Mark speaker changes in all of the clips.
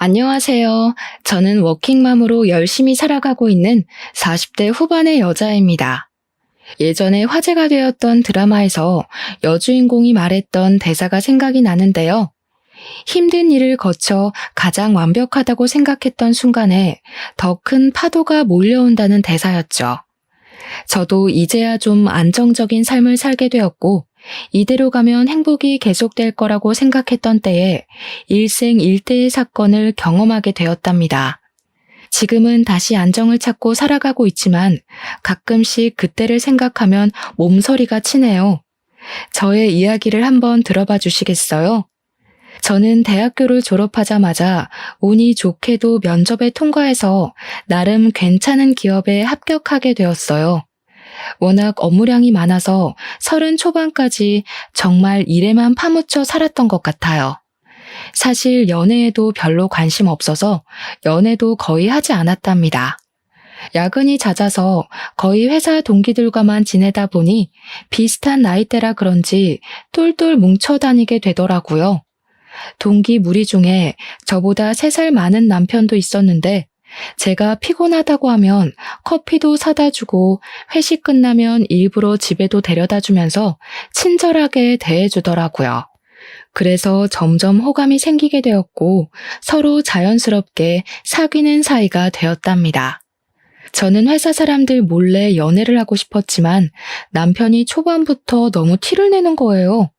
Speaker 1: 안녕하세요. 저는 워킹맘으로 열심히 살아가고 있는 40대 후반의 여자입니다. 예전에 화제가 되었던 드라마에서 여주인공이 말했던 대사가 생각이 나는데요. 힘든 일을 거쳐 가장 완벽하다고 생각했던 순간에 더 큰 파도가 몰려온다는 대사였죠. 저도 이제야 좀 안정적인 삶을 살게 되었고, 이대로 가면 행복이 계속될 거라고 생각했던 때에 일생일대의 사건을 경험하게 되었답니다. 지금은 다시 안정을 찾고 살아가고 있지만 가끔씩 그때를 생각하면 몸서리가 치네요. 저의 이야기를 한번 들어봐 주시겠어요? 저는 대학교를 졸업하자마자 운이 좋게도 면접에 통과해서 나름 괜찮은 기업에 합격하게 되었어요. 워낙 업무량이 많아서 30 초반까지 정말 일에만 파묻혀 살았던 것 같아요. 사실 연애에도 별로 관심 없어서 연애도 거의 하지 않았답니다. 야근이 잦아서 거의 회사 동기들과만 지내다 보니 비슷한 나이대라 그런지 똘똘 뭉쳐 다니게 되더라고요. 동기 무리 중에 저보다 3살 많은 남편도 있었는데 제가 피곤하다고 하면 커피도 사다 주고 회식 끝나면 일부러 집에도 데려다 주면서 친절하게 대해주더라고요. 그래서 점점 호감이 생기게 되었고 서로 자연스럽게 사귀는 사이가 되었답니다. 저는 회사 사람들 몰래 연애를 하고 싶었지만 남편이 초반부터 너무 티를 내는 거예요.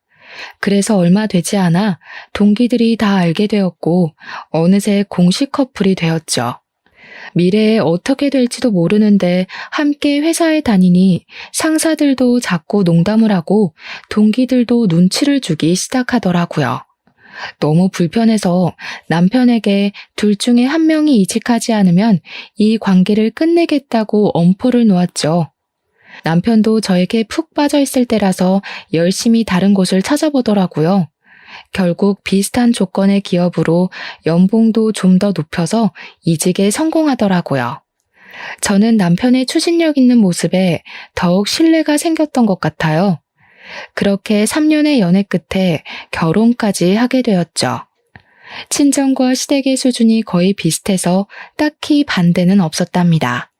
Speaker 1: 그래서 얼마 되지 않아 동기들이 다 알게 되었고 어느새 공식 커플이 되었죠. 미래에 어떻게 될지도 모르는데 함께 회사에 다니니 상사들도 자꾸 농담을 하고 동기들도 눈치를 주기 시작하더라고요. 너무 불편해서 남편에게 둘 중에 한 명이 이직하지 않으면 이 관계를 끝내겠다고 엄포를 놓았죠. 남편도 저에게 푹 빠져 있을 때라서 열심히 다른 곳을 찾아보더라고요. 결국 비슷한 조건의 기업으로 연봉도 좀 더 높여서 이직에 성공하더라고요. 저는 남편의 추진력 있는 모습에 더욱 신뢰가 생겼던 것 같아요. 그렇게 3년의 연애 끝에 결혼까지 하게 되었죠. 친정과 시댁의 수준이 거의 비슷해서 딱히 반대는 없었답니다.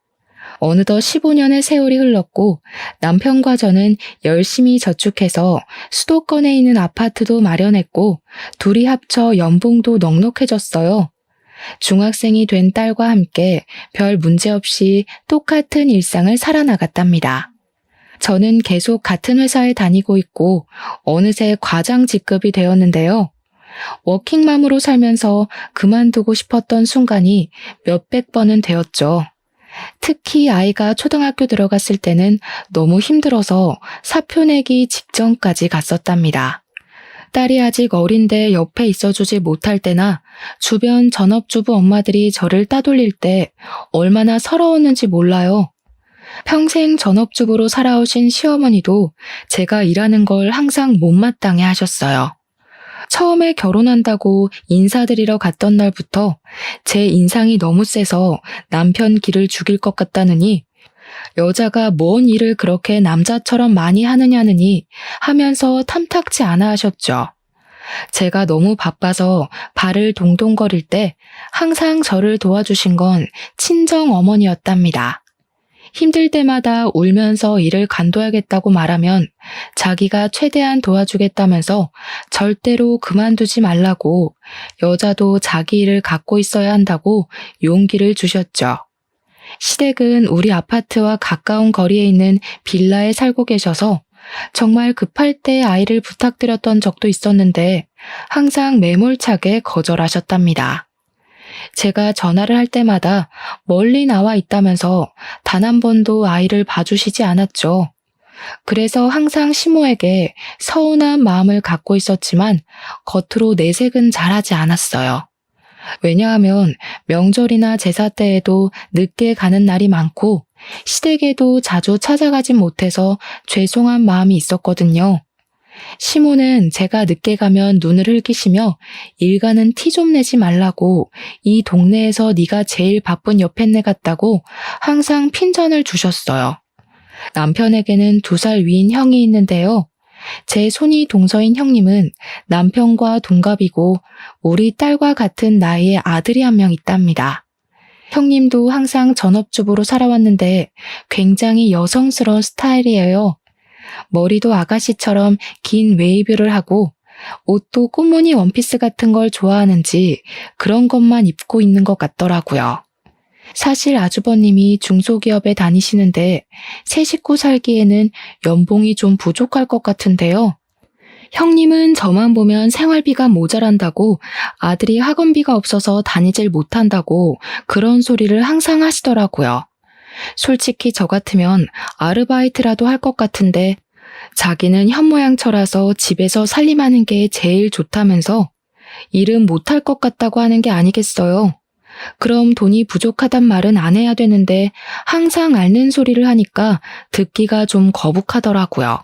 Speaker 1: 어느덧 15년의 세월이 흘렀고 남편과 저는 열심히 저축해서 수도권에 있는 아파트도 마련했고 둘이 합쳐 연봉도 넉넉해졌어요. 중학생이 된 딸과 함께 별 문제 없이 똑같은 일상을 살아나갔답니다. 저는 계속 같은 회사에 다니고 있고 어느새 과장 직급이 되었는데요. 워킹맘으로 살면서 그만두고 싶었던 순간이 몇백 번은 되었죠. 특히 아이가 초등학교 들어갔을 때는 너무 힘들어서 사표 내기 직전까지 갔었답니다. 딸이 아직 어린데 옆에 있어주지 못할 때나 주변 전업주부 엄마들이 저를 따돌릴 때 얼마나 서러웠는지 몰라요. 평생 전업주부로 살아오신 시어머니도 제가 일하는 걸 항상 못마땅해 하셨어요. 처음에 결혼한다고 인사드리러 갔던 날부터 제 인상이 너무 세서 남편 기를 죽일 것 같다느니 여자가 뭔 일을 그렇게 남자처럼 많이 하느냐느니 하면서 탐탁지 않아 하셨죠. 제가 너무 바빠서 발을 동동거릴 때 항상 저를 도와주신 건 친정 어머니였답니다. 힘들 때마다 울면서 일을 관둬야겠다고 말하면 자기가 최대한 도와주겠다면서 절대로 그만두지 말라고 여자도 자기 일을 갖고 있어야 한다고 용기를 주셨죠. 시댁은 우리 아파트와 가까운 거리에 있는 빌라에 살고 계셔서 정말 급할 때 아이를 부탁드렸던 적도 있었는데 항상 매몰차게 거절하셨답니다. 제가 전화를 할 때마다 멀리 나와 있다면서 단 한 번도 아이를 봐주시지 않았죠. 그래서 항상 시모에게 서운한 마음을 갖고 있었지만 겉으로 내색은 잘하지 않았어요. 왜냐하면 명절이나 제사 때에도 늦게 가는 날이 많고 시댁에도 자주 찾아가진 못해서 죄송한 마음이 있었거든요. 시모는 제가 늦게 가면 눈을 흘기시며 일가는 티 좀 내지 말라고 이 동네에서 네가 제일 바쁜 여편네 같다고 항상 핀잔을 주셨어요. 남편에게는 2살 위인 형이 있는데요. 제 손이 동서인 형님은 남편과 동갑이고 우리 딸과 같은 나이의 아들이 한 명 있답니다. 형님도 항상 전업주부로 살아왔는데 굉장히 여성스러운 스타일이에요. 머리도 아가씨처럼 긴 웨이브를 하고 옷도 꽃무늬 원피스 같은 걸 좋아하는지 그런 것만 입고 있는 것 같더라고요. 사실 아주버님이 중소기업에 다니시는데 세 식구 살기에는 연봉이 좀 부족할 것 같은데요. 형님은 저만 보면 생활비가 모자란다고 아들이 학원비가 없어서 다니질 못한다고 그런 소리를 항상 하시더라고요. 솔직히 저 같으면 아르바이트라도 할 것 같은데 자기는 현모양처라서 집에서 살림하는 게 제일 좋다면서 일은 못할 것 같다고 하는 게 아니겠어요. 그럼 돈이 부족하단 말은 안 해야 되는데 항상 앓는 소리를 하니까 듣기가 좀 거북하더라고요.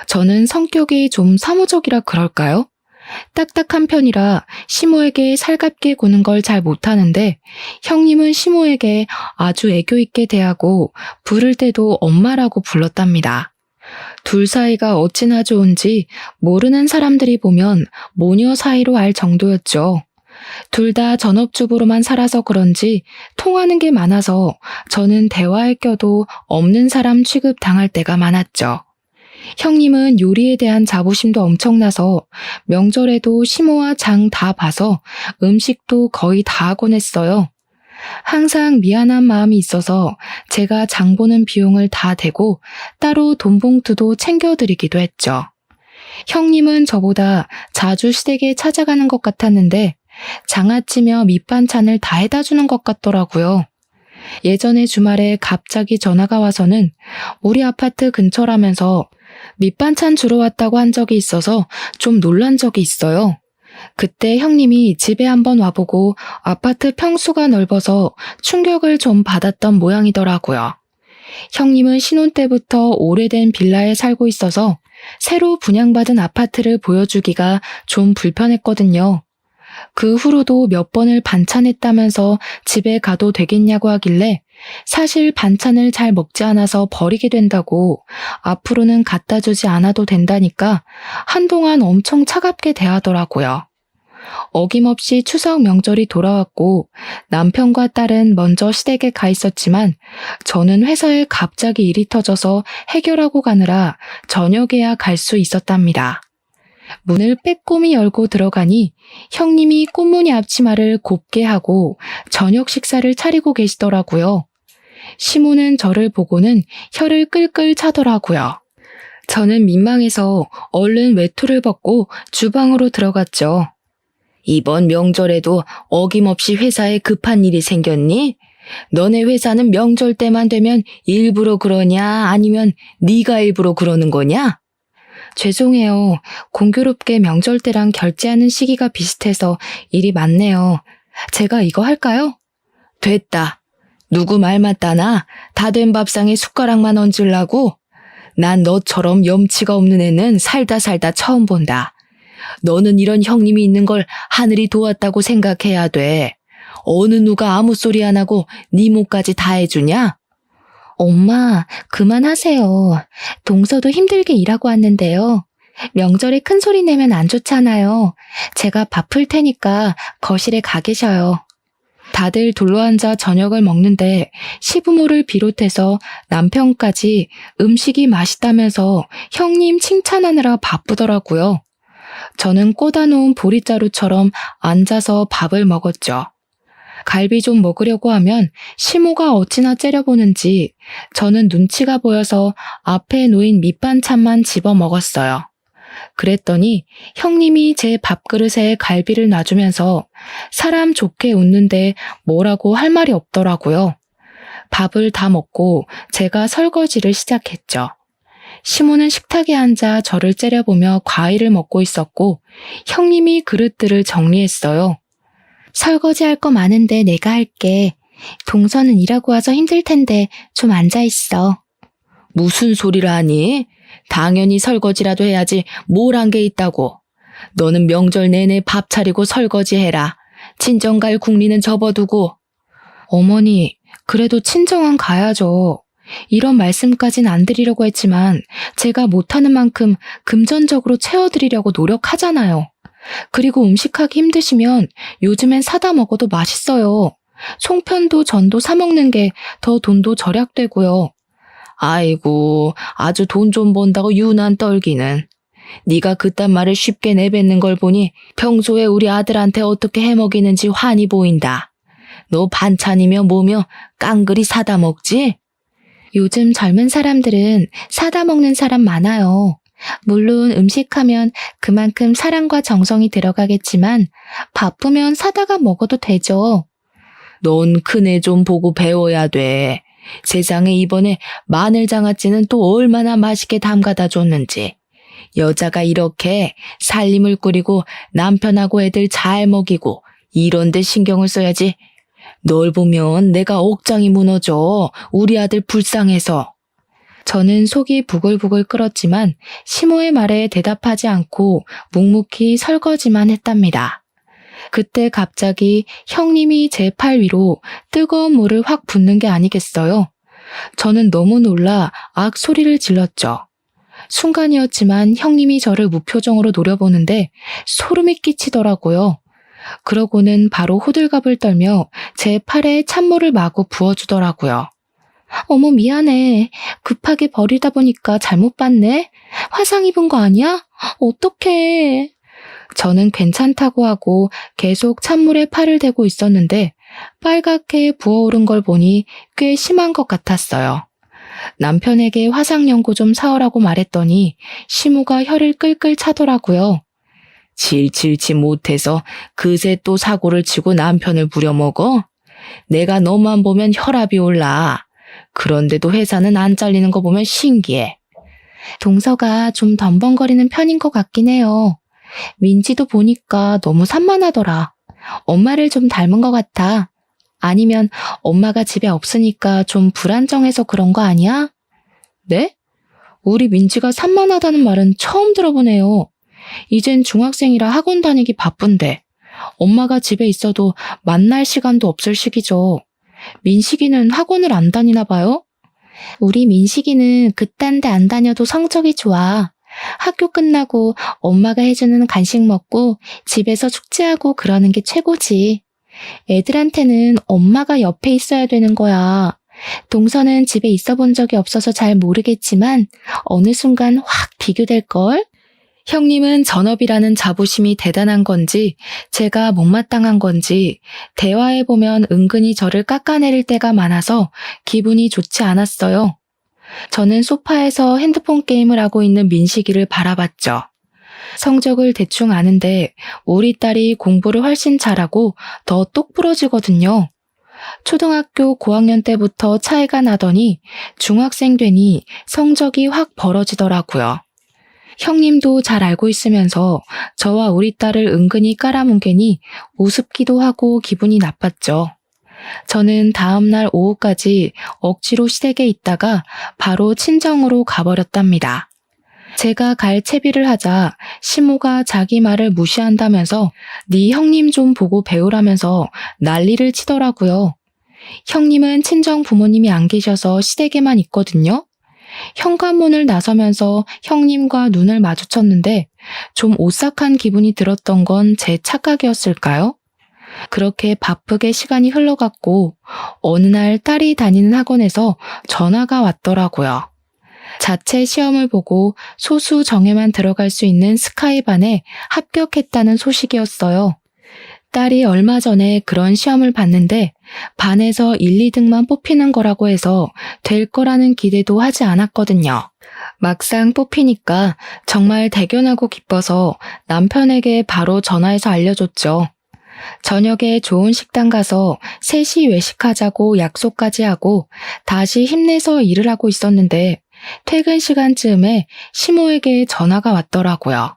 Speaker 1: 저는 성격이 좀 사무적이라 그럴까요? 딱딱한 편이라 시모에게 살갑게 구는 걸 잘 못하는데 형님은 시모에게 아주 애교 있게 대하고 부를 때도 엄마라고 불렀답니다. 둘 사이가 어찌나 좋은지 모르는 사람들이 보면 모녀 사이로 알 정도였죠. 둘 다 전업주부로만 살아서 그런지 통하는 게 많아서 저는 대화에 껴도 없는 사람 취급 당할 때가 많았죠. 형님은 요리에 대한 자부심도 엄청나서 명절에도 시모와 장 다 봐서 음식도 거의 다 하곤 했어요. 항상 미안한 마음이 있어서 제가 장 보는 비용을 다 대고 따로 돈 봉투도 챙겨드리기도 했죠. 형님은 저보다 자주 시댁에 찾아가는 것 같았는데 장아찌며 밑반찬을 다 해다 주는 것 같더라고요. 예전에 주말에 갑자기 전화가 와서는 우리 아파트 근처라면서 밑반찬 주러 왔다고 한 적이 있어서 좀 놀란 적이 있어요. 그때 형님이 집에 한번 와보고 아파트 평수가 넓어서 충격을 좀 받았던 모양이더라고요. 형님은 신혼 때부터 오래된 빌라에 살고 있어서 새로 분양받은 아파트를 보여주기가 좀 불편했거든요. 그 후로도 몇 번을 반찬했다면서 집에 가도 되겠냐고 하길래 사실 반찬을 잘 먹지 않아서 버리게 된다고 앞으로는 갖다 주지 않아도 된다니까 한동안 엄청 차갑게 대하더라고요. 어김없이 추석 명절이 돌아왔고 남편과 딸은 먼저 시댁에 가 있었지만 저는 회사에 갑자기 일이 터져서 해결하고 가느라 저녁에야 갈 수 있었답니다. 문을 빼꼼히 열고 들어가니 형님이 꽃무늬 앞치마를 곱게 하고 저녁 식사를 차리고 계시더라고요. 시모는 저를 보고는 혀를 끌끌 차더라고요. 저는 민망해서 얼른 외투를 벗고 주방으로 들어갔죠. 이번 명절에도 어김없이 회사에 급한 일이 생겼니? 너네 회사는 명절 때만 되면 일부러 그러냐 아니면 네가 일부러 그러는 거냐? 죄송해요. 공교롭게 명절 때랑 결제하는 시기가 비슷해서 일이 많네요. 제가 이거 할까요? 됐다. 누구 말 맞다나 다 된 밥상에 숟가락만 얹으려고? 난 너처럼 염치가 없는 애는 살다 처음 본다. 너는 이런 형님이 있는 걸 하늘이 도왔다고 생각해야 돼. 어느 누가 아무 소리 안 하고 네 몫까지 다 해주냐? 엄마, 그만하세요. 동서도 힘들게 일하고 왔는데요. 명절에 큰 소리 내면 안 좋잖아요. 제가 밥 풀 테니까 거실에 가 계셔요. 다들 둘러앉아 저녁을 먹는데 시부모를 비롯해서 남편까지 음식이 맛있다면서 형님 칭찬하느라 바쁘더라고요. 저는 꽂아놓은 보리자루처럼 앉아서 밥을 먹었죠. 갈비 좀 먹으려고 하면 시모가 어찌나 째려보는지 저는 눈치가 보여서 앞에 놓인 밑반찬만 집어 먹었어요. 그랬더니 형님이 제 밥그릇에 갈비를 놔주면서 사람 좋게 웃는데 뭐라고 할 말이 없더라고요. 밥을 다 먹고 제가 설거지를 시작했죠. 시모는 식탁에 앉아 저를 째려보며 과일을 먹고 있었고 형님이 그릇들을 정리했어요. 설거지할 거 많은데 내가 할게. 동서는 일하고 와서 힘들 텐데 좀 앉아있어. 무슨 소리를 하니? 당연히 설거지라도 해야지 뭘 한 게 있다고. 너는 명절 내내 밥 차리고 설거지해라. 친정 갈 국리는 접어두고. 어머니, 그래도 친정은 가야죠. 이런 말씀까진 안 드리려고 했지만 제가 못하는 만큼 금전적으로 채워드리려고 노력하잖아요. 그리고 음식하기 힘드시면 요즘엔 사다 먹어도 맛있어요. 송편도 전도 사 먹는 게 더 돈도 절약되고요. 아이고, 아주 돈 좀 번다고 유난 떨기는. 네가 그딴 말을 쉽게 내뱉는 걸 보니 평소에 우리 아들한테 어떻게 해먹이는지 환히 보인다. 너 반찬이며 뭐며 깡그리 사다 먹지? 요즘 젊은 사람들은 사다 먹는 사람 많아요. 물론 음식하면 그만큼 사랑과 정성이 들어가겠지만 바쁘면 사다가 먹어도 되죠. 넌 큰애 좀 보고 배워야 돼. 세상에 이번에 마늘장아찌는 또 얼마나 맛있게 담가다 줬는지. 여자가 이렇게 살림을 꾸리고 남편하고 애들 잘 먹이고 이런 데 신경을 써야지. 널 보면 내가 억장이 무너져. 우리 아들 불쌍해서. 저는 속이 부글부글 끓었지만 시모의 말에 대답하지 않고 묵묵히 설거지만 했답니다. 그때 갑자기 형님이 제 팔 위로 뜨거운 물을 확 붓는 게 아니겠어요? 저는 너무 놀라 악 소리를 질렀죠. 순간이었지만 형님이 저를 무표정으로 노려보는데 소름이 끼치더라고요. 그러고는 바로 호들갑을 떨며 제 팔에 찬물을 마구 부어주더라고요. 어머 미안해. 급하게 버리다 보니까 잘못 봤네. 화상 입은 거 아니야? 어떡해. 저는 괜찮다고 하고 계속 찬물에 팔을 대고 있었는데 빨갛게 부어오른 걸 보니 꽤 심한 것 같았어요. 남편에게 화상연고 좀 사오라고 말했더니 시모가 혀를 끌끌 차더라고요. 칠칠치 못해서 그새 또 사고를 치고 남편을 부려먹어? 내가 너만 보면 혈압이 올라. 그런데도 회사는 안 잘리는 거 보면 신기해. 동서가 좀 덤벙거리는 편인 것 같긴 해요. 민지도 보니까 너무 산만하더라. 엄마를 좀 닮은 것 같아. 아니면 엄마가 집에 없으니까 좀 불안정해서 그런 거 아니야? 네? 우리 민지가 산만하다는 말은 처음 들어보네요. 이젠 중학생이라 학원 다니기 바쁜데 엄마가 집에 있어도 만날 시간도 없을 시기죠. 민식이는 학원을 안 다니나 봐요? 우리 민식이는 그딴 데 안 다녀도 성적이 좋아. 학교 끝나고 엄마가 해주는 간식 먹고 집에서 숙제하고 그러는 게 최고지. 애들한테는 엄마가 옆에 있어야 되는 거야. 동서는 집에 있어 본 적이 없어서 잘 모르겠지만 어느 순간 확 비교될걸? 형님은 전업이라는 자부심이 대단한 건지 제가 못마땅한 건지 대화해보면 은근히 저를 깎아내릴 때가 많아서 기분이 좋지 않았어요. 저는 소파에서 핸드폰 게임을 하고 있는 민식이를 바라봤죠. 성적을 대충 아는데 우리 딸이 공부를 훨씬 잘하고 더 똑부러지거든요. 초등학교 고학년 때부터 차이가 나더니 중학생 되니 성적이 확 벌어지더라고요. 형님도 잘 알고 있으면서 저와 우리 딸을 은근히 깔아뭉개니 우습기도 하고 기분이 나빴죠. 저는 다음날 오후까지 억지로 시댁에 있다가 바로 친정으로 가버렸답니다. 제가 갈 채비를 하자 시모가 자기 말을 무시한다면서 네 형님 좀 보고 배우라면서 난리를 치더라고요. 형님은 친정 부모님이 안 계셔서 시댁에만 있거든요. 현관문을 나서면서 형님과 눈을 마주쳤는데 좀 오싹한 기분이 들었던 건 제 착각이었을까요? 그렇게 바쁘게 시간이 흘러갔고 어느 날 딸이 다니는 학원에서 전화가 왔더라고요. 자체 시험을 보고 소수 정예만 들어갈 수 있는 스카이반에 합격했다는 소식이었어요. 딸이 얼마 전에 그런 시험을 봤는데 반에서 1, 2등만 뽑히는 거라고 해서 될 거라는 기대도 하지 않았거든요. 막상 뽑히니까 정말 대견하고 기뻐서 남편에게 바로 전화해서 알려줬죠. 저녁에 좋은 식당 가서 셋이 외식하자고 약속까지 하고 다시 힘내서 일을 하고 있었는데 퇴근 시간쯤에 시모에게 전화가 왔더라고요.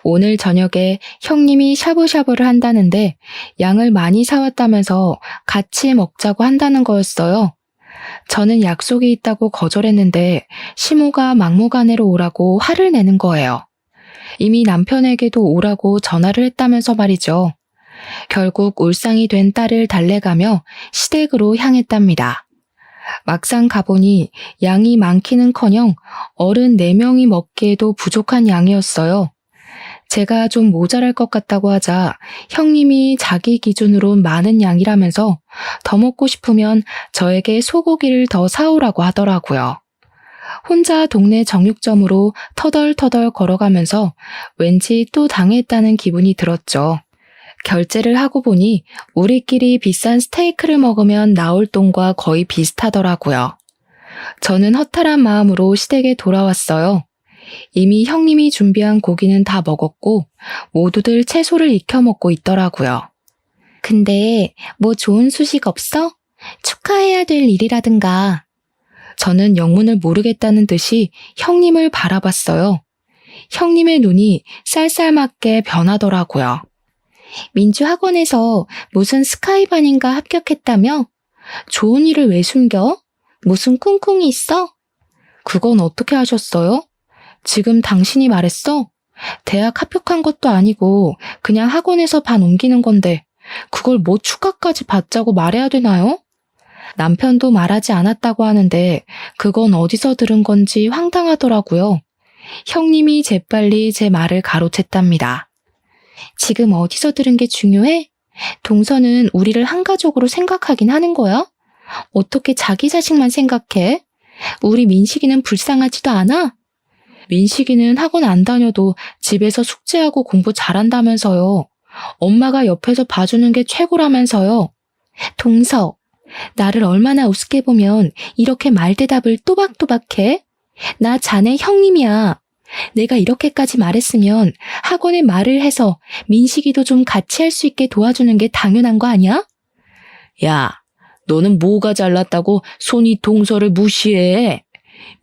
Speaker 1: 오늘 저녁에 형님이 샤브샤브를 한다는데 양을 많이 사왔다면서 같이 먹자고 한다는 거였어요. 저는 약속이 있다고 거절했는데 시모가 막무가내로 오라고 화를 내는 거예요. 이미 남편에게도 오라고 전화를 했다면서 말이죠. 결국 울상이 된 딸을 달래가며 시댁으로 향했답니다. 막상 가보니 양이 많기는커녕 어른 4명이 먹기에도 부족한 양이었어요. 제가 좀 모자랄 것 같다고 하자 형님이 자기 기준으로 많은 양이라면서 더 먹고 싶으면 저에게 소고기를 더 사오라고 하더라고요. 혼자 동네 정육점으로 터덜터덜 걸어가면서 왠지 또 당했다는 기분이 들었죠. 결제를 하고 보니 우리끼리 비싼 스테이크를 먹으면 나올 돈과 거의 비슷하더라고요. 저는 허탈한 마음으로 시댁에 돌아왔어요. 이미 형님이 준비한 고기는 다 먹었고 모두들 채소를 익혀 먹고 있더라고요. 근데 뭐 좋은 소식 없어? 축하해야 될 일이라든가. 저는 영문을 모르겠다는 듯이 형님을 바라봤어요. 형님의 눈이 쌀쌀맞게 변하더라고요. 민주학원에서 무슨 스카이반인가 합격했다며? 좋은 일을 왜 숨겨? 무슨 꿍꿍이 있어? 그건 어떻게 하셨어요? 지금 당신이 말했어? 대학 합격한 것도 아니고 그냥 학원에서 반 옮기는 건데 그걸 뭐 축하까지 받자고 말해야 되나요? 남편도 말하지 않았다고 하는데 그건 어디서 들은 건지 황당하더라고요. 형님이 재빨리 제 말을 가로챘답니다. 지금 어디서 들은 게 중요해? 동서는 우리를 한 가족으로 생각하긴 하는 거야? 어떻게 자기 자식만 생각해? 우리 민식이는 불쌍하지도 않아? 민식이는 학원 안 다녀도 집에서 숙제하고 공부 잘한다면서요. 엄마가 옆에서 봐주는 게 최고라면서요. 동서, 나를 얼마나 우습게 보면 이렇게 말대답을 또박또박해? 나 자네 형님이야. 내가 이렇게까지 말했으면 학원에 말을 해서 민식이도 좀 같이 할 수 있게 도와주는 게 당연한 거 아니야? 야, 너는 뭐가 잘났다고 손이 동서를 무시해?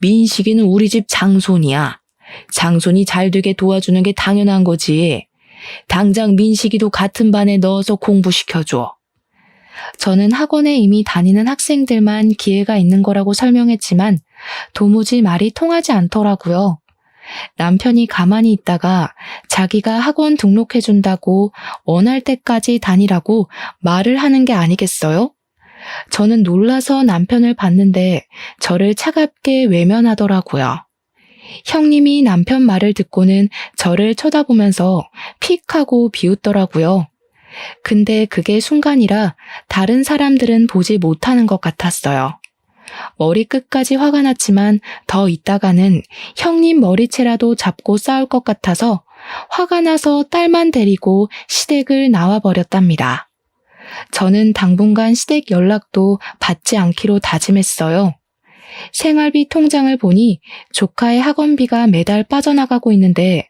Speaker 1: 민식이는 우리 집 장손이야. 장손이 잘 되게 도와주는 게 당연한 거지. 당장 민식이도 같은 반에 넣어서 공부시켜줘. 저는 학원에 이미 다니는 학생들만 기회가 있는 거라고 설명했지만 도무지 말이 통하지 않더라고요. 남편이 가만히 있다가 자기가 학원 등록해준다고 원할 때까지 다니라고 말을 하는 게 아니겠어요? 저는 놀라서 남편을 봤는데 저를 차갑게 외면하더라고요. 형님이 남편 말을 듣고는 저를 쳐다보면서 픽 하고 비웃더라고요. 근데 그게 순간이라 다른 사람들은 보지 못하는 것 같았어요. 머리끝까지 화가 났지만 더 있다가는 형님 머리채라도 잡고 싸울 것 같아서 화가 나서 딸만 데리고 시댁을 나와버렸답니다. 저는 당분간 시댁 연락도 받지 않기로 다짐했어요. 생활비 통장을 보니 조카의 학원비가 매달 빠져나가고 있는데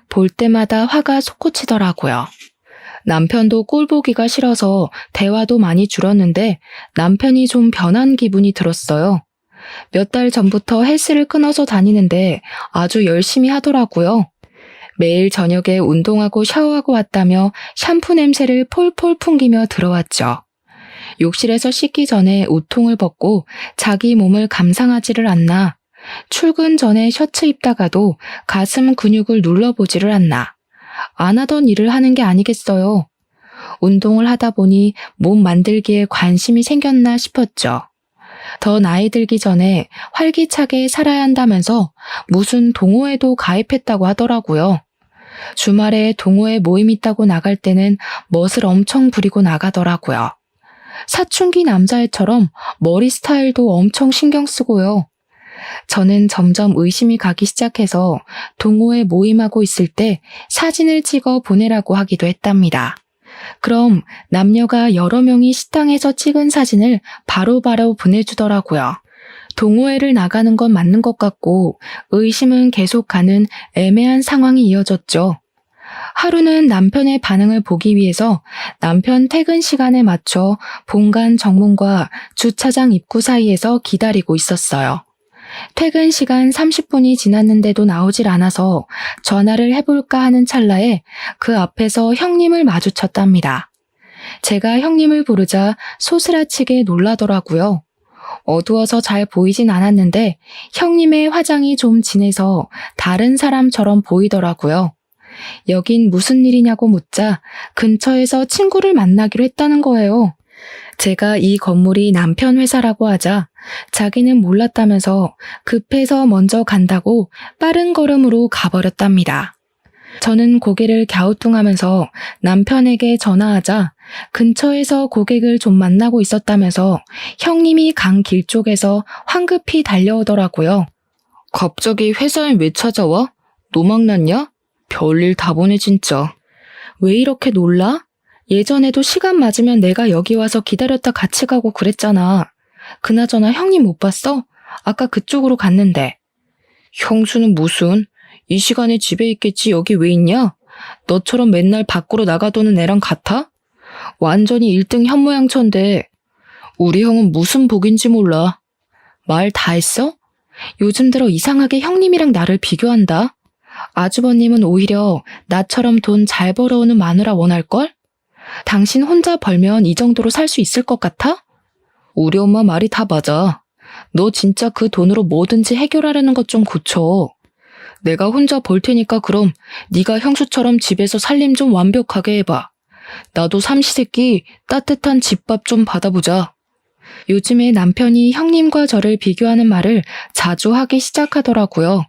Speaker 1: 볼 때마다 화가 솟구치더라고요. 남편도 꼴 보기가 싫어서 대화도 많이 줄었는데 남편이 좀 변한 기분이 들었어요. 몇 달 전부터 헬스를 끊어서 다니는데 아주 열심히 하더라고요. 매일 저녁에 운동하고 샤워하고 왔다며 샴푸 냄새를 폴폴 풍기며 들어왔죠. 욕실에서 씻기 전에 우통을 벗고 자기 몸을 감상하지를 않나. 출근 전에 셔츠 입다가도 가슴 근육을 눌러보지를 않나. 안 하던 일을 하는 게 아니겠어요. 운동을 하다 보니 몸 만들기에 관심이 생겼나 싶었죠. 더 나이 들기 전에 활기차게 살아야 한다면서 무슨 동호회도 가입했다고 하더라고요. 주말에 동호회 모임 있다고 나갈 때는 멋을 엄청 부리고 나가더라고요. 사춘기 남자애처럼 머리 스타일도 엄청 신경 쓰고요. 저는 점점 의심이 가기 시작해서 동호회 모임하고 있을 때 사진을 찍어 보내라고 하기도 했답니다. 그럼 남녀가 여러 명이 식당에서 찍은 사진을 바로바로 보내주더라고요. 동호회를 나가는 건 맞는 것 같고 의심은 계속 가는 애매한 상황이 이어졌죠. 하루는 남편의 반응을 보기 위해서 남편 퇴근 시간에 맞춰 본관 정문과 주차장 입구 사이에서 기다리고 있었어요. 퇴근 시간 30분이 지났는데도 나오질 않아서 전화를 해볼까 하는 찰나에 그 앞에서 형님을 마주쳤답니다. 제가 형님을 부르자 소스라치게 놀라더라고요. 어두워서 잘 보이진 않았는데 형님의 화장이 좀 진해서 다른 사람처럼 보이더라고요. 여긴 무슨 일이냐고 묻자 근처에서 친구를 만나기로 했다는 거예요. 제가 이 건물이 남편 회사라고 하자 자기는 몰랐다면서 급해서 먼저 간다고 빠른 걸음으로 가버렸답니다. 저는 고개를 갸우뚱하면서 남편에게 전화하자 근처에서 고객을 좀 만나고 있었다면서 형님이 간 길 쪽에서 황급히 달려오더라고요. 갑자기 회사에 왜 찾아와? 노망났냐? 별일 다 보네 진짜. 왜 이렇게 놀라? 예전에도 시간 맞으면 내가 여기 와서 기다렸다 같이 가고 그랬잖아. 그나저나 형님 못 봤어? 아까 그쪽으로 갔는데. 형수는 무슨? 이 시간에 집에 있겠지 여기 왜 있냐? 너처럼 맨날 밖으로 나가도는 애랑 같아? 완전히 1등 현모양처인데 우리 형은 무슨 복인지 몰라. 말 다 했어? 요즘 들어 이상하게 형님이랑 나를 비교한다. 아주버님은 오히려 나처럼 돈 잘 벌어오는 마누라 원할걸? 당신 혼자 벌면 이 정도로 살 수 있을 것 같아? 우리 엄마 말이 다 맞아. 너 진짜 그 돈으로 뭐든지 해결하려는 것 좀 고쳐. 내가 혼자 벌 테니까 그럼 네가 형수처럼 집에서 살림 좀 완벽하게 해봐. 나도 삼시세끼 따뜻한 집밥 좀 받아보자. 요즘에 남편이 형님과 저를 비교하는 말을 자주 하기 시작하더라고요.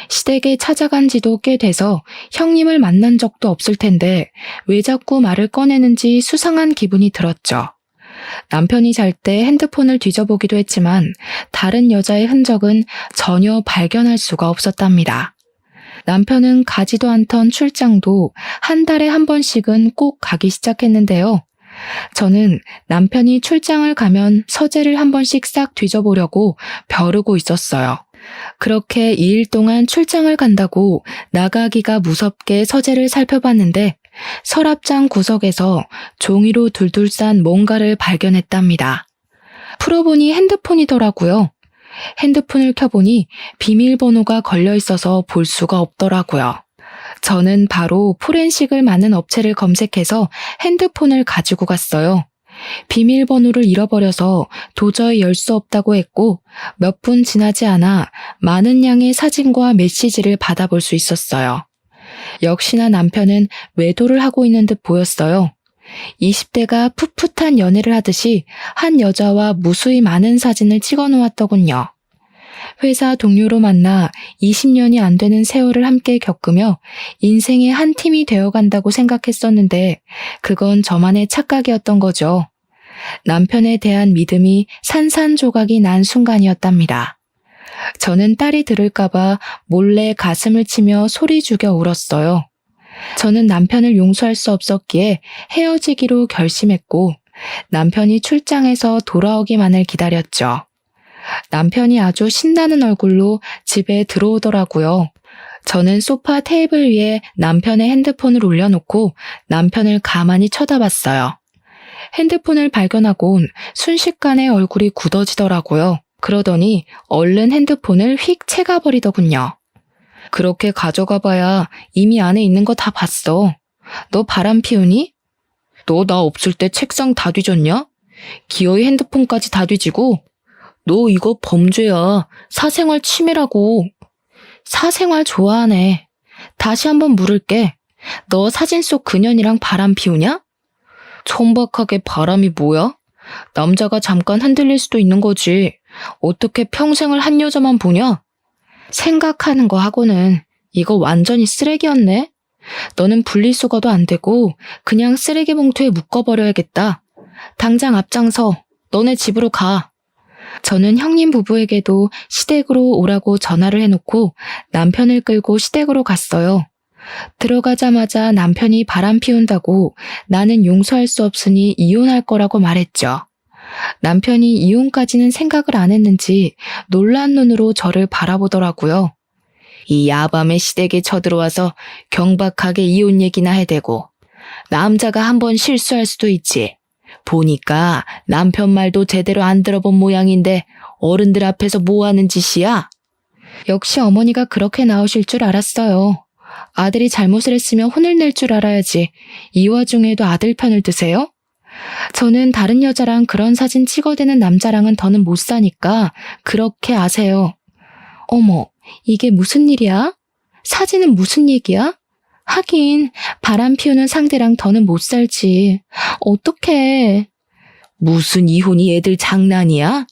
Speaker 1: 시댁에 찾아간 지도 꽤 돼서 형님을 만난 적도 없을 텐데 왜 자꾸 말을 꺼내는지 수상한 기분이 들었죠. 남편이 잘 때 핸드폰을 뒤져보기도 했지만 다른 여자의 흔적은 전혀 발견할 수가 없었답니다. 남편은 가지도 않던 출장도 한 달에 한 번씩은 꼭 가기 시작했는데요. 저는 남편이 출장을 가면 서재를 한 번씩 싹 뒤져보려고 벼르고 있었어요. 그렇게 2일 동안 출장을 간다고 나가기가 무섭게 서재를 살펴봤는데 서랍장 구석에서 종이로 둘둘 싼 뭔가를 발견했답니다. 풀어보니 핸드폰이더라고요. 핸드폰을 켜보니 비밀번호가 걸려 있어서 볼 수가 없더라고요. 저는 바로 포렌식을 맡는 업체를 검색해서 핸드폰을 가지고 갔어요. 비밀번호를 잃어버려서 도저히 열 수 없다고 했고 몇 분 지나지 않아 많은 양의 사진과 메시지를 받아볼 수 있었어요. 역시나 남편은 외도를 하고 있는 듯 보였어요. 20대가 풋풋한 연애를 하듯이 한 여자와 무수히 많은 사진을 찍어 놓았더군요. 회사 동료로 만나 20년이 안 되는 세월을 함께 겪으며 인생의 한 팀이 되어간다고 생각했었는데 그건 저만의 착각이었던 거죠. 남편에 대한 믿음이 산산조각이 난 순간이었답니다. 저는 딸이 들을까봐 몰래 가슴을 치며 소리 죽여 울었어요. 저는 남편을 용서할 수 없었기에 헤어지기로 결심했고 남편이 출장해서 돌아오기만을 기다렸죠. 남편이 아주 신나는 얼굴로 집에 들어오더라고요. 저는 소파 테이블 위에 남편의 핸드폰을 올려놓고 남편을 가만히 쳐다봤어요. 핸드폰을 발견하곤 순식간에 얼굴이 굳어지더라고요. 그러더니 얼른 핸드폰을 휙 채가버리더군요. 그렇게 가져가봐야 이미 안에 있는 거 다 봤어. 너 바람 피우니? 너 나 없을 때 책상 다 뒤졌냐? 기어이 핸드폰까지 다 뒤지고? 너 이거 범죄야. 사생활 침해라고. 사생활 좋아하네. 다시 한번 물을게. 너 사진 속 그년이랑 바람 피우냐? 천박하게 바람이 뭐야? 남자가 잠깐 흔들릴 수도 있는 거지. 어떻게 평생을 한 여자만 보냐? 생각하는 거 하고는 이거 완전히 쓰레기였네. 너는 분리수거도 안 되고 그냥 쓰레기 봉투에 묶어버려야겠다. 당장 앞장서 너네 집으로 가. 저는 형님 부부에게도 시댁으로 오라고 전화를 해놓고 남편을 끌고 시댁으로 갔어요. 들어가자마자 남편이 바람 피운다고 나는 용서할 수 없으니 이혼할 거라고 말했죠. 남편이 이혼까지는 생각을 안 했는지 놀란 눈으로 저를 바라보더라고요. 이 야밤에 시댁에 쳐들어와서 경박하게 이혼 얘기나 해대고 남자가 한번 실수할 수도 있지. 보니까 남편 말도 제대로 안 들어본 모양인데 어른들 앞에서 뭐 하는 짓이야? 역시 어머니가 그렇게 나오실 줄 알았어요. 아들이 잘못을 했으면 혼을 낼 줄 알아야지. 이 와중에도 아들 편을 드세요? 저는 다른 여자랑 그런 사진 찍어대는 남자랑은 더는 못 사니까 그렇게 아세요. 어머, 이게 무슨 일이야? 사진은 무슨 얘기야? 하긴 바람 피우는 상대랑 더는 못 살지. 어떡해. 무슨 이혼이 애들 장난이야?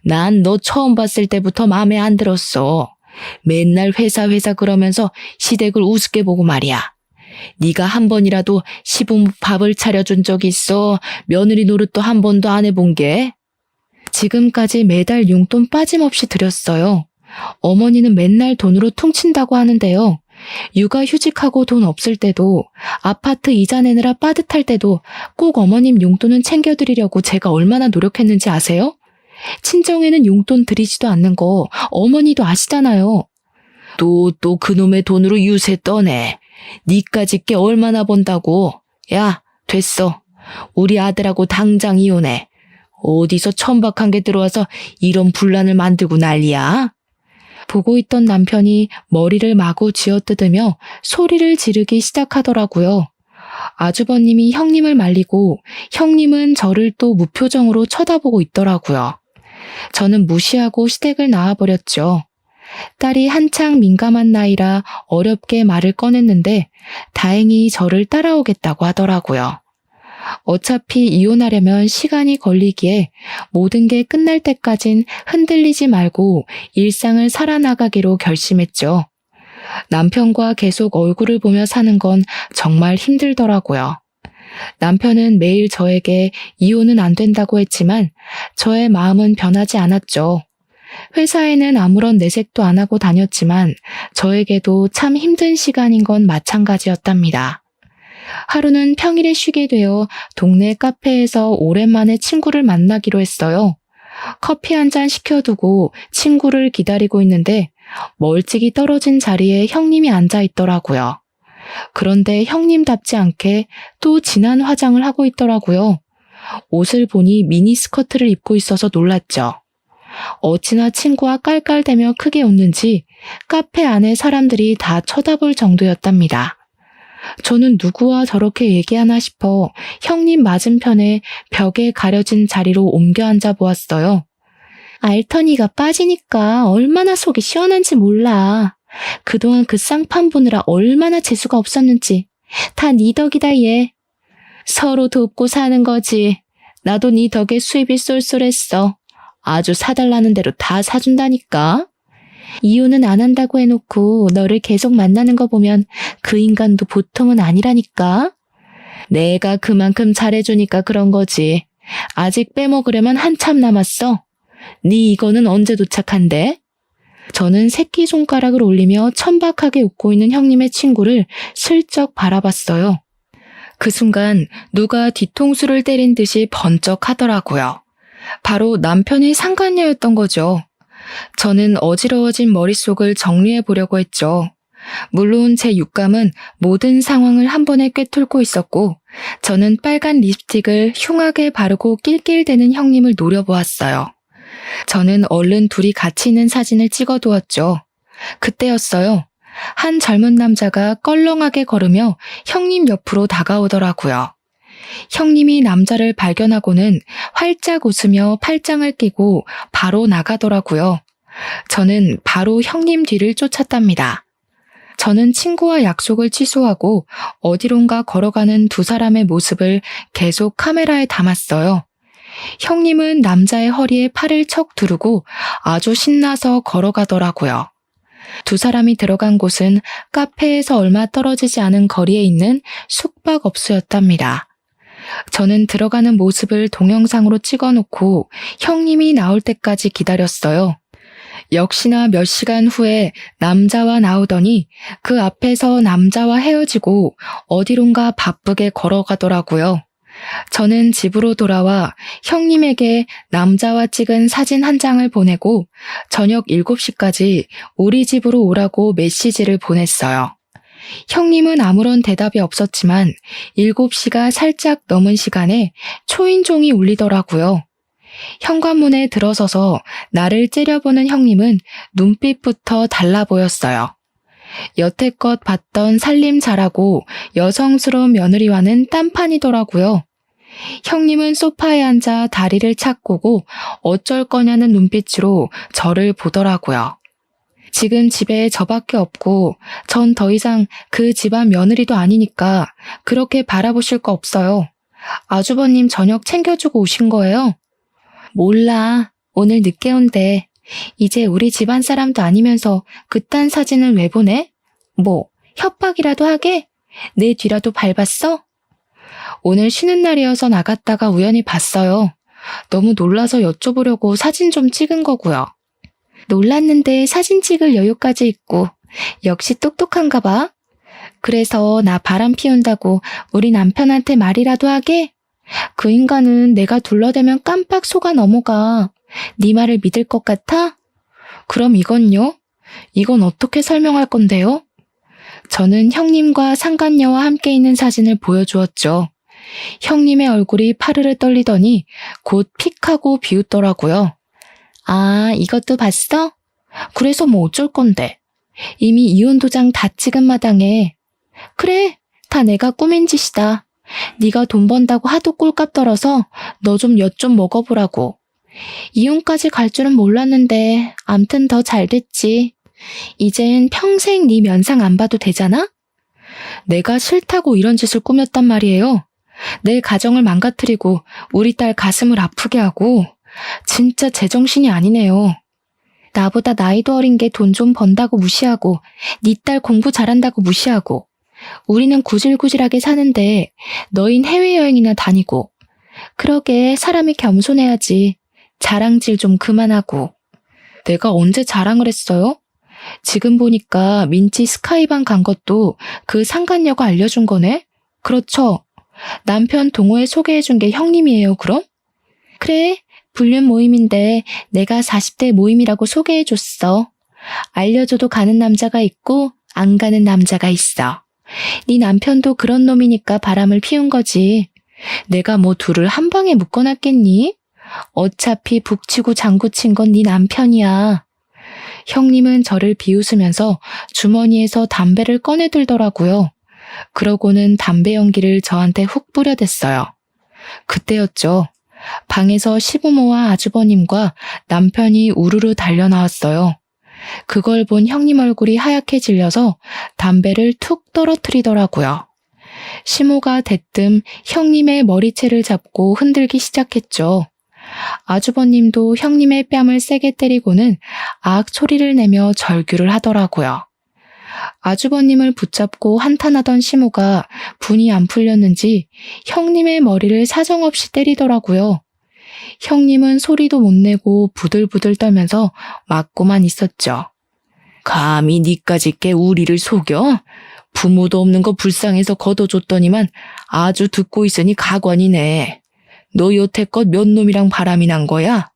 Speaker 1: 난 너 처음 봤을 때부터 마음에 안 들었어. 맨날 회사 그러면서 시댁을 우습게 보고 말이야. 네가 한 번이라도 시부모 밥을 차려준 적 있어? 며느리 노릇도 한 번도 안 해본 게? 지금까지 매달 용돈 빠짐없이 드렸어요. 어머니는 맨날 돈으로 퉁친다고 하는데요. 육아휴직하고 돈 없을 때도, 아파트 이자 내느라 빠듯할 때도 꼭 어머님 용돈은 챙겨드리려고 제가 얼마나 노력했는지 아세요? 친정에는 용돈 드리지도 않는 거 어머니도 아시잖아요. 또 그놈의 돈으로 유세 떠네. 니까짓 게 얼마나 번다고. 야, 됐어. 우리 아들하고 당장 이혼해. 어디서 천박한 게 들어와서 이런 분란을 만들고 난리야? 보고 있던 남편이 머리를 마구 쥐어뜯으며 소리를 지르기 시작하더라고요. 아주버님이 형님을 말리고 형님은 저를 또 무표정으로 쳐다보고 있더라고요. 저는 무시하고 시댁을 나와버렸죠. 딸이 한창 민감한 나이라 어렵게 말을 꺼냈는데 다행히 저를 따라오겠다고 하더라고요. 어차피 이혼하려면 시간이 걸리기에 모든 게 끝날 때까진 흔들리지 말고 일상을 살아나가기로 결심했죠. 남편과 계속 얼굴을 보며 사는 건 정말 힘들더라고요. 남편은 매일 저에게 이혼은 안 된다고 했지만 저의 마음은 변하지 않았죠. 회사에는 아무런 내색도 안 하고 다녔지만 저에게도 참 힘든 시간인 건 마찬가지였답니다. 하루는 평일에 쉬게 되어 동네 카페에서 오랜만에 친구를 만나기로 했어요. 커피 한 잔 시켜두고 친구를 기다리고 있는데 멀찍이 떨어진 자리에 형님이 앉아 있더라고요. 그런데 형님답지 않게 또 진한 화장을 하고 있더라고요. 옷을 보니 미니스커트를 입고 있어서 놀랐죠. 어찌나 친구와 깔깔대며 크게 웃는지 카페 안에 사람들이 다 쳐다볼 정도였답니다. 저는 누구와 저렇게 얘기하나 싶어 형님 맞은편에 벽에 가려진 자리로 옮겨 앉아 보았어요. 알터니가 빠지니까 얼마나 속이 시원한지 몰라. 그동안 그 쌍판 보느라 얼마나 재수가 없었는지. 다 네 덕이다 얘. 서로 돕고 사는 거지. 나도 네 덕에 수입이 쏠쏠했어. 아주 사달라는 대로 다 사준다니까. 이혼은 안 한다고 해놓고 너를 계속 만나는 거 보면 그 인간도 보통은 아니라니까. 내가 그만큼 잘해주니까 그런 거지. 아직 빼먹으려면 한참 남았어. 네 이거는 언제 도착한대? 저는 새끼손가락을 올리며 천박하게 웃고 있는 형님의 친구를 슬쩍 바라봤어요. 그 순간 누가 뒤통수를 때린 듯이 번쩍 하더라고요. 바로 남편의 상간녀였던 거죠. 저는 어지러워진 머릿속을 정리해 보려고 했죠. 물론 제 육감은 모든 상황을 한 번에 꿰뚫고 있었고 저는 빨간 립스틱을 흉하게 바르고 낄낄대는 형님을 노려보았어요. 저는 얼른 둘이 같이 있는 사진을 찍어두었죠. 그때였어요. 한 젊은 남자가 껄렁하게 걸으며 형님 옆으로 다가오더라고요. 형님이 남자를 발견하고는 활짝 웃으며 팔짱을 끼고 바로 나가더라고요. 저는 바로 형님 뒤를 쫓았답니다. 저는 친구와 약속을 취소하고 어디론가 걸어가는 두 사람의 모습을 계속 카메라에 담았어요. 형님은 남자의 허리에 팔을 척 두르고 아주 신나서 걸어가더라고요. 두 사람이 들어간 곳은 카페에서 얼마 떨어지지 않은 거리에 있는 숙박업소였답니다. 저는 들어가는 모습을 동영상으로 찍어놓고 형님이 나올 때까지 기다렸어요. 역시나 몇 시간 후에 남자와 나오더니 그 앞에서 남자와 헤어지고 어디론가 바쁘게 걸어가더라고요. 저는 집으로 돌아와 형님에게 남자와 찍은 사진 한 장을 보내고 저녁 7시까지 우리 집으로 오라고 메시지를 보냈어요. 형님은 아무런 대답이 없었지만 7시가 살짝 넘은 시간에 초인종이 울리더라고요. 현관문에 들어서서 나를 째려보는 형님은 눈빛부터 달라 보였어요. 여태껏 봤던 살림 잘하고 여성스러운 며느리와는 딴판이더라고요. 형님은 소파에 앉아 다리를 착고고 어쩔 거냐는 눈빛으로 저를 보더라고요. 지금 집에 저밖에 없고 전 더 이상 그 집안 며느리도 아니니까 그렇게 바라보실 거 없어요. 아주버님 저녁 챙겨주고 오신 거예요? 몰라. 오늘 늦게 온대. 이제 우리 집안 사람도 아니면서 그딴 사진을 왜 보내? 뭐, 협박이라도 하게? 내 뒤라도 밟았어? 오늘 쉬는 날이어서 나갔다가 우연히 봤어요. 너무 놀라서 여쭤보려고 사진 좀 찍은 거고요. 놀랐는데 사진 찍을 여유까지 있고 역시 똑똑한가 봐. 그래서 나 바람 피운다고 우리 남편한테 말이라도 하게? 그 인간은 내가 둘러대면 깜빡 속아 넘어가. 네 말을 믿을 것 같아? 그럼 이건요? 이건 어떻게 설명할 건데요? 저는 형님과 상간녀와 함께 있는 사진을 보여주었죠. 형님의 얼굴이 파르르 떨리더니 곧 픽하고 비웃더라고요. 아, 이것도 봤어? 그래서 뭐 어쩔 건데. 이미 이혼 도장 다 찍은 마당에. 그래, 다 내가 꾸민 짓이다. 네가 돈 번다고 하도 꼴값 떨어서 너 좀 엿 좀 먹어보라고. 이혼까지 갈 줄은 몰랐는데 암튼 더 잘 됐지. 이젠 평생 네 면상 안 봐도 되잖아? 내가 싫다고 이런 짓을 꾸몄단 말이에요. 내 가정을 망가뜨리고 우리 딸 가슴을 아프게 하고 진짜 제정신이 아니네요. 나보다 나이도 어린 게 돈 좀 번다고 무시하고 네 딸 공부 잘한다고 무시하고 우리는 구질구질하게 사는데 너흰 해외여행이나 다니고 그러게 사람이 겸손해야지. 자랑질 좀 그만하고. 내가 언제 자랑을 했어요? 지금 보니까 민지 스카이방 간 것도 그 상간녀가 알려준 거네? 그렇죠. 남편 동호회 소개해준 게 형님이에요, 그럼? 그래, 불륜 모임인데 내가 40대 모임이라고 소개해줬어. 알려줘도 가는 남자가 있고 안 가는 남자가 있어. 네 남편도 그런 놈이니까 바람을 피운 거지. 내가 뭐 둘을 한 방에 묶어놨겠니? 어차피 북치고 장구친 건 네 남편이야. 형님은 저를 비웃으면서 주머니에서 담배를 꺼내들더라고요. 그러고는 담배 연기를 저한테 훅 뿌려댔어요. 그때였죠. 방에서 시부모와 아주버님과 남편이 우르르 달려나왔어요. 그걸 본 형님 얼굴이 하얗게 질려서 담배를 툭 떨어뜨리더라고요. 시모가 대뜸 형님의 머리채를 잡고 흔들기 시작했죠. 아주버님도 형님의 뺨을 세게 때리고는 악 소리를 내며 절규를 하더라고요. 아주버님을 붙잡고 한탄하던 시모가 분이 안 풀렸는지 형님의 머리를 사정없이 때리더라고요. 형님은 소리도 못 내고 부들부들 떨면서 맞고만 있었죠. 감히 니까지 꽤 우리를 속여? 부모도 없는 거 불쌍해서 걷어줬더니만 아주 듣고 있으니 가관이네. 너 여태껏 몇 놈이랑 바람이 난 거야?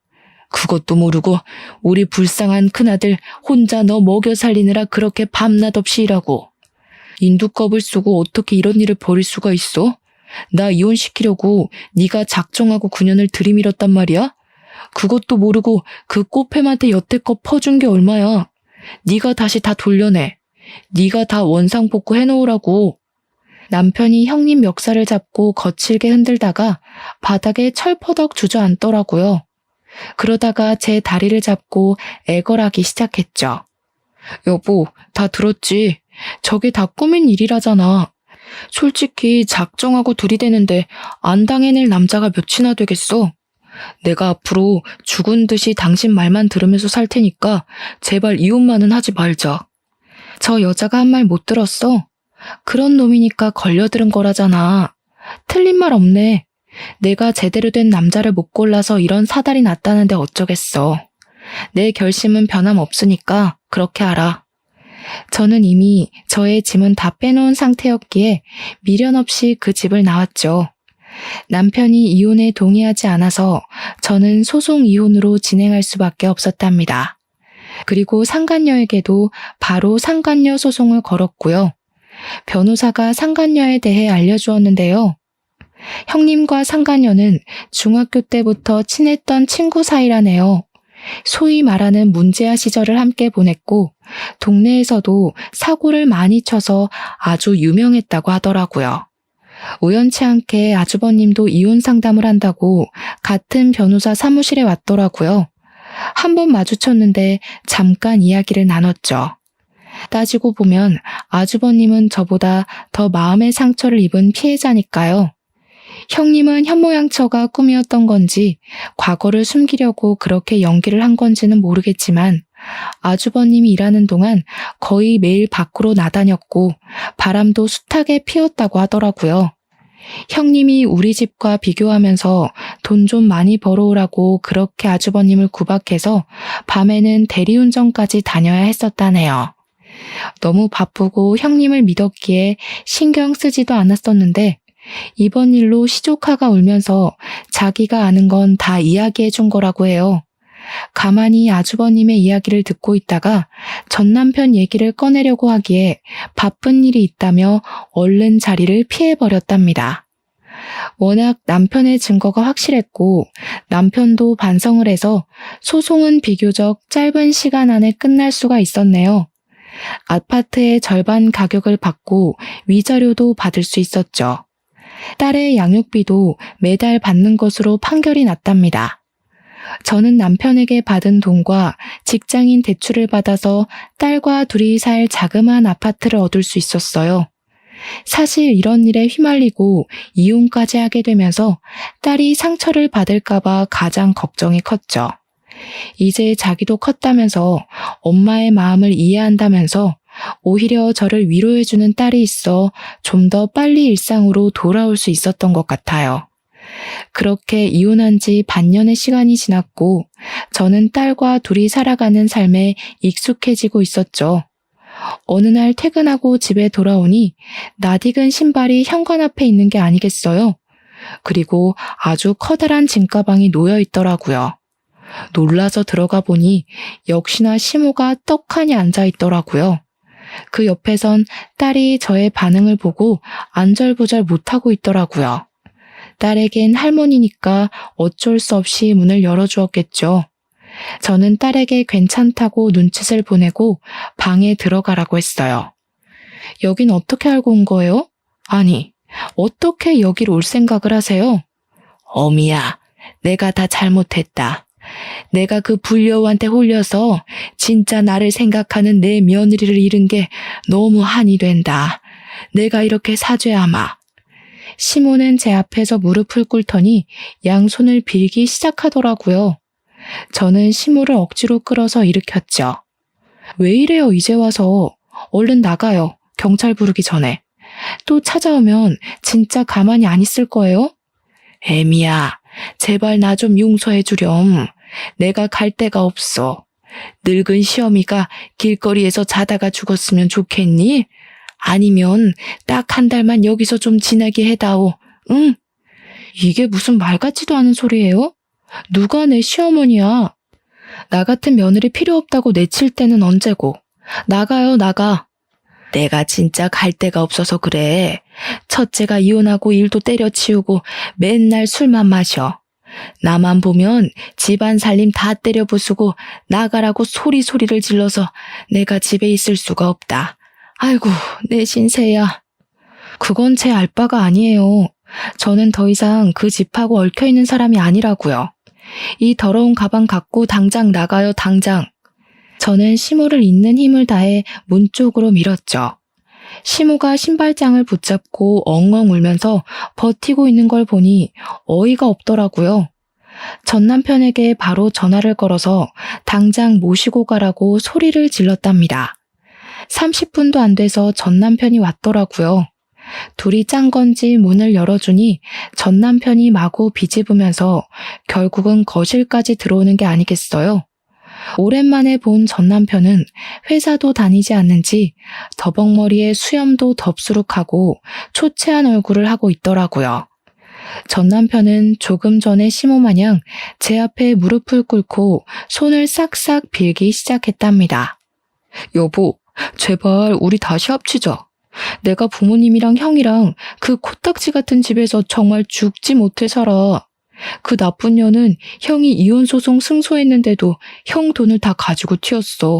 Speaker 1: 그것도 모르고 우리 불쌍한 큰아들 혼자 너 먹여 살리느라 그렇게 밤낮 없이 일하고. 인두껍을 쓰고 어떻게 이런 일을 벌일 수가 있어? 나 이혼시키려고 네가 작정하고 9년을 들이밀었단 말이야? 그것도 모르고 그 꽃뱀한테 여태껏 퍼준 게 얼마야? 네가 다시 다 돌려내. 네가 다 원상복구 해놓으라고. 남편이 형님 멱살을 잡고 거칠게 흔들다가 바닥에 철퍼덕 주저앉더라고요. 그러다가 제 다리를 잡고 애걸하기 시작했죠. 여보, 다 들었지? 저게 다 꾸민 일이라잖아. 솔직히 작정하고 들이대는데 안 당해낼 남자가 몇이나 되겠어? 내가 앞으로 죽은 듯이 당신 말만 들으면서 살 테니까 제발 이혼만은 하지 말자. 저 여자가 한 말 못 들었어? 그런 놈이니까 걸려들은 거라잖아. 틀린 말 없네. 내가 제대로 된 남자를 못 골라서 이런 사달이 났다는데 어쩌겠어. 내 결심은 변함없으니까 그렇게 알아. 저는 이미 저의 짐은 다 빼놓은 상태였기에 미련 없이 그 집을 나왔죠. 남편이 이혼에 동의하지 않아서 저는 소송 이혼으로 진행할 수밖에 없었답니다. 그리고 상간녀에게도 바로 상간녀 소송을 걸었고요. 변호사가 상간녀에 대해 알려주었는데요. 형님과 상간녀는 중학교 때부터 친했던 친구 사이라네요. 소위 말하는 문제아 시절을 함께 보냈고 동네에서도 사고를 많이 쳐서 아주 유명했다고 하더라고요. 우연치 않게 아주버님도 이혼 상담을 한다고 같은 변호사 사무실에 왔더라고요. 한 번 마주쳤는데 잠깐 이야기를 나눴죠. 따지고 보면 아주버님은 저보다 더 마음의 상처를 입은 피해자니까요. 형님은 현모양처가 꿈이었던 건지 과거를 숨기려고 그렇게 연기를 한 건지는 모르겠지만 아주버님이 일하는 동안 거의 매일 밖으로 나다녔고 바람도 숱하게 피웠다고 하더라고요. 형님이 우리 집과 비교하면서 돈 좀 많이 벌어오라고 그렇게 아주버님을 구박해서 밤에는 대리운전까지 다녀야 했었다네요. 너무 바쁘고 형님을 믿었기에 신경 쓰지도 않았었는데 이번 일로 시조카가 울면서 자기가 아는 건 다 이야기해 준 거라고 해요. 가만히 아주버님의 이야기를 듣고 있다가 전 남편 얘기를 꺼내려고 하기에 바쁜 일이 있다며 얼른 자리를 피해버렸답니다. 워낙 남편의 증거가 확실했고 남편도 반성을 해서 소송은 비교적 짧은 시간 안에 끝날 수가 있었네요. 아파트의 절반 가격을 받고 위자료도 받을 수 있었죠. 딸의 양육비도 매달 받는 것으로 판결이 났답니다. 저는 남편에게 받은 돈과 직장인 대출을 받아서 딸과 둘이 살 자그마한 아파트를 얻을 수 있었어요. 사실 이런 일에 휘말리고 이혼까지 하게 되면서 딸이 상처를 받을까봐 가장 걱정이 컸죠. 이제 자기도 컸다면서 엄마의 마음을 이해한다면서 오히려 저를 위로해주는 딸이 있어 좀 더 빨리 일상으로 돌아올 수 있었던 것 같아요. 그렇게 이혼한 지 반년의 시간이 지났고 저는 딸과 둘이 살아가는 삶에 익숙해지고 있었죠. 어느 날 퇴근하고 집에 돌아오니 낯익은 신발이 현관 앞에 있는 게 아니겠어요? 그리고 아주 커다란 짐가방이 놓여 있더라고요. 놀라서 들어가 보니 역시나 시모가 떡하니 앉아 있더라고요. 그 옆에선 딸이 저의 반응을 보고 안절부절 못하고 있더라고요. 딸에겐 할머니니까 어쩔 수 없이 문을 열어주었겠죠. 저는 딸에게 괜찮다고 눈짓을 보내고 방에 들어가라고 했어요. 여긴 어떻게 알고 온 거예요? 아니, 어떻게 여기로 올 생각을 하세요? 어미야, 내가 다 잘못했다. 내가 그 불려우한테 홀려서 진짜 나를 생각하는 내 며느리를 잃은 게 너무 한이 된다. 내가 이렇게 사죄하마. 시모는 제 앞에서 무릎을 꿇더니 양손을 빌기 시작하더라고요. 저는 시모를 억지로 끌어서 일으켰죠. 왜 이래요, 이제 와서. 얼른 나가요, 경찰 부르기 전에. 또 찾아오면 진짜 가만히 안 있을 거예요? 애미야, 제발 나 좀 용서해 주렴. 내가 갈 데가 없어. 늙은 시어미가 길거리에서 자다가 죽었으면 좋겠니? 아니면 딱 한 달만 여기서 좀 지내게 해다오. 응? 이게 무슨 말 같지도 않은 소리예요? 누가 내 시어머니야? 나 같은 며느리 필요 없다고 내칠 때는 언제고. 나가요, 나가. 내가 진짜 갈 데가 없어서 그래. 첫째가 이혼하고 일도 때려치우고 맨날 술만 마셔. 나만 보면 집안 살림 다 때려 부수고 나가라고 소리를 질러서 내가 집에 있을 수가 없다. 아이고, 내 신세야. 그건 제 알바가 아니에요. 저는 더 이상 그 집하고 얽혀있는 사람이 아니라고요. 이 더러운 가방 갖고 당장 나가요, 당장. 저는 시모를 있는 힘을 다해 문 쪽으로 밀었죠. 시모가 신발장을 붙잡고 엉엉 울면서 버티고 있는 걸 보니 어이가 없더라고요. 전 남편에게 바로 전화를 걸어서 당장 모시고 가라고 소리를 질렀답니다. 30분도 안 돼서 전 남편이 왔더라고요. 둘이 짠 건지 문을 열어주니 전 남편이 마구 비집으면서 결국은 거실까지 들어오는 게 아니겠어요. 오랜만에 본 전 남편은 회사도 다니지 않는지 더벅머리에 수염도 덥수룩하고 초췌한 얼굴을 하고 있더라고요. 전 남편은 조금 전에 시모 마냥 제 앞에 무릎을 꿇고 손을 싹싹 빌기 시작했답니다. 여보, 제발 우리 다시 합치자. 내가 부모님이랑 형이랑 그 코딱지 같은 집에서 정말 죽지 못해 살아. 그 나쁜 년은 형이 이혼소송 승소했는데도 형 돈을 다 가지고 튀었어.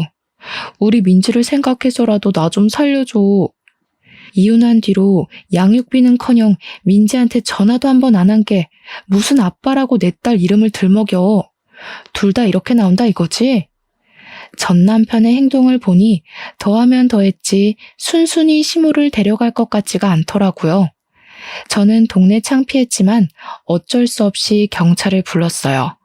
Speaker 1: 우리 민지를 생각해서라도 나 좀 살려줘. 이혼한 뒤로 양육비는커녕 민지한테 전화도 한 번 안 한 게 무슨 아빠라고 내 딸 이름을 들먹여. 둘 다 이렇게 나온다 이거지? 전 남편의 행동을 보니 더하면 더했지 순순히 시모를 데려갈 것 같지가 않더라고요. 저는 동네 창피했지만 어쩔 수 없이 경찰을 불렀어요.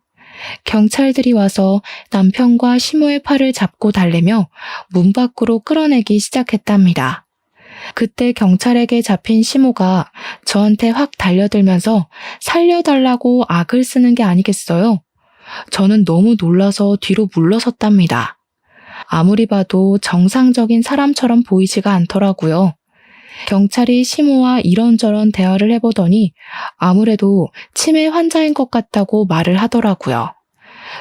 Speaker 1: 경찰들이 와서 남편과 시모의 팔을 잡고 달래며 문 밖으로 끌어내기 시작했답니다. 그때 경찰에게 잡힌 시모가 저한테 확 달려들면서 살려달라고 악을 쓰는 게 아니겠어요? 저는 너무 놀라서 뒤로 물러섰답니다. 아무리 봐도 정상적인 사람처럼 보이지가 않더라고요. 경찰이 시모와 이런저런 대화를 해보더니 아무래도 치매 환자인 것 같다고 말을 하더라고요.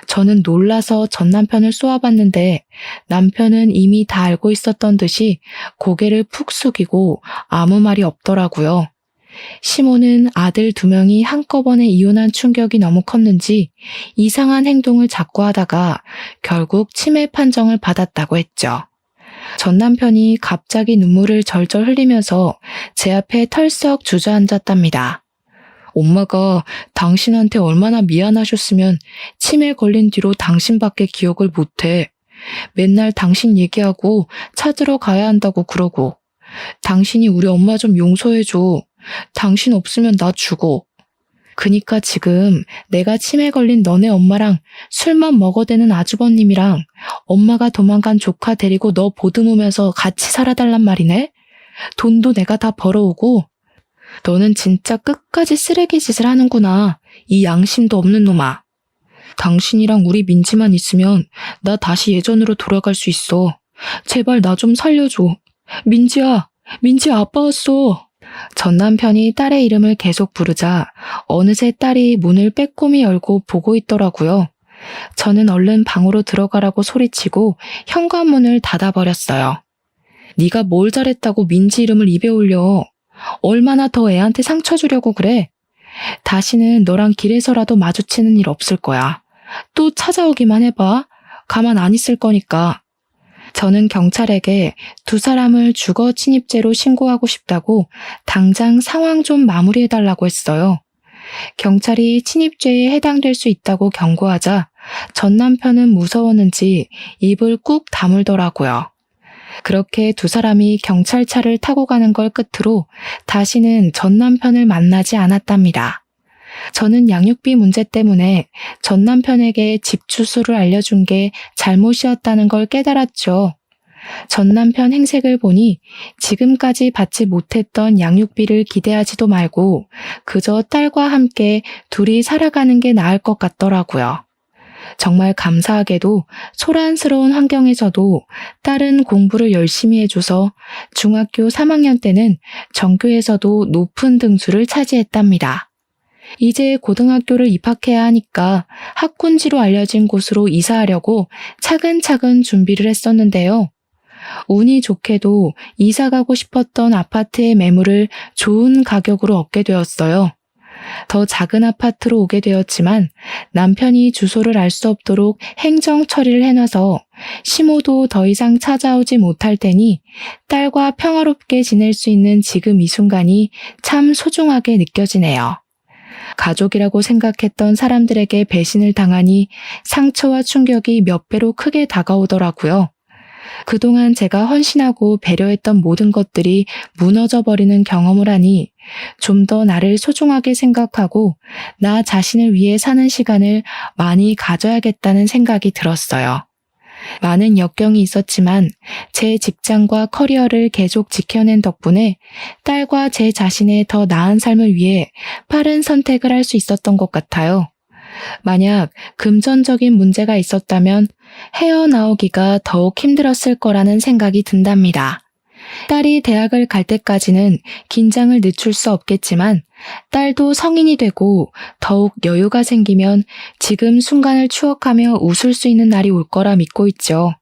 Speaker 1: 저는 놀라서 전 남편을 쏘아봤는데 남편은 이미 다 알고 있었던 듯이 고개를 푹 숙이고 아무 말이 없더라고요. 시모는 아들 2명이 한꺼번에 이혼한 충격이 너무 컸는지 이상한 행동을 자꾸 하다가 결국 치매 판정을 받았다고 했죠. 전 남편이 갑자기 눈물을 절절 흘리면서 제 앞에 털썩 주저앉았답니다. 엄마가 당신한테 얼마나 미안하셨으면 치매 걸린 뒤로 당신밖에 기억을 못해. 맨날 당신 얘기하고 찾으러 가야 한다고 그러고. 당신이 우리 엄마 좀 용서해줘. 당신 없으면 나 죽어. 그니까 지금 내가 치매 걸린 너네 엄마랑 술만 먹어대는 아주버님이랑 엄마가 도망간 조카 데리고 너 보듬으면서 같이 살아달란 말이네? 돈도 내가 다 벌어오고. 너는 진짜 끝까지 쓰레기 짓을 하는구나. 이 양심도 없는 놈아. 당신이랑 우리 민지만 있으면 나 다시 예전으로 돌아갈 수 있어. 제발 나 좀 살려줘. 민지야, 민지야 아빠 왔어. 전 남편이 딸의 이름을 계속 부르자 어느새 딸이 문을 빼꼼히 열고 보고 있더라고요. 저는 얼른 방으로 들어가라고 소리치고 현관문을 닫아버렸어요. 네가 뭘 잘했다고 민지 이름을 입에 올려. 얼마나 더 애한테 상처 주려고 그래. 다시는 너랑 길에서라도 마주치는 일 없을 거야. 또 찾아오기만 해봐. 가만 안 있을 거니까. 저는 경찰에게 2 사람을 주거 침입죄로 신고하고 싶다고 당장 상황 좀 마무리해달라고 했어요. 경찰이 침입죄에 해당될 수 있다고 경고하자 전 남편은 무서웠는지 입을 꾹 다물더라고요. 그렇게 2 사람이 경찰차를 타고 가는 걸 끝으로 다시는 전 남편을 만나지 않았답니다. 저는 양육비 문제 때문에 전 남편에게 집 주소를 알려준 게 잘못이었다는 걸 깨달았죠. 전 남편 행색을 보니 지금까지 받지 못했던 양육비를 기대하지도 말고 그저 딸과 함께 둘이 살아가는 게 나을 것 같더라고요. 정말 감사하게도 소란스러운 환경에서도 딸은 공부를 열심히 해줘서 중학교 3학년 때는 전교에서도 높은 등수를 차지했답니다. 이제 고등학교를 입학해야 하니까 학군지로 알려진 곳으로 이사하려고 차근차근 준비를 했었는데요. 운이 좋게도 이사 가고 싶었던 아파트의 매물을 좋은 가격으로 얻게 되었어요. 더 작은 아파트로 오게 되었지만 남편이 주소를 알 수 없도록 행정 처리를 해놔서 시모도 더 이상 찾아오지 못할 테니 딸과 평화롭게 지낼 수 있는 지금 이 순간이 참 소중하게 느껴지네요. 가족이라고 생각했던 사람들에게 배신을 당하니 상처와 충격이 몇 배로 크게 다가오더라고요. 그동안 제가 헌신하고 배려했던 모든 것들이 무너져버리는 경험을 하니 좀 더 나를 소중하게 생각하고 나 자신을 위해 사는 시간을 많이 가져야겠다는 생각이 들었어요. 많은 역경이 있었지만 제 직장과 커리어를 계속 지켜낸 덕분에 딸과 제 자신의 더 나은 삶을 위해 빠른 선택을 할 수 있었던 것 같아요. 만약 금전적인 문제가 있었다면 헤어나오기가 더욱 힘들었을 거라는 생각이 든답니다. 딸이 대학을 갈 때까지는 긴장을 늦출 수 없겠지만 딸도 성인이 되고 더욱 여유가 생기면 지금 순간을 추억하며 웃을 수 있는 날이 올 거라 믿고 있죠.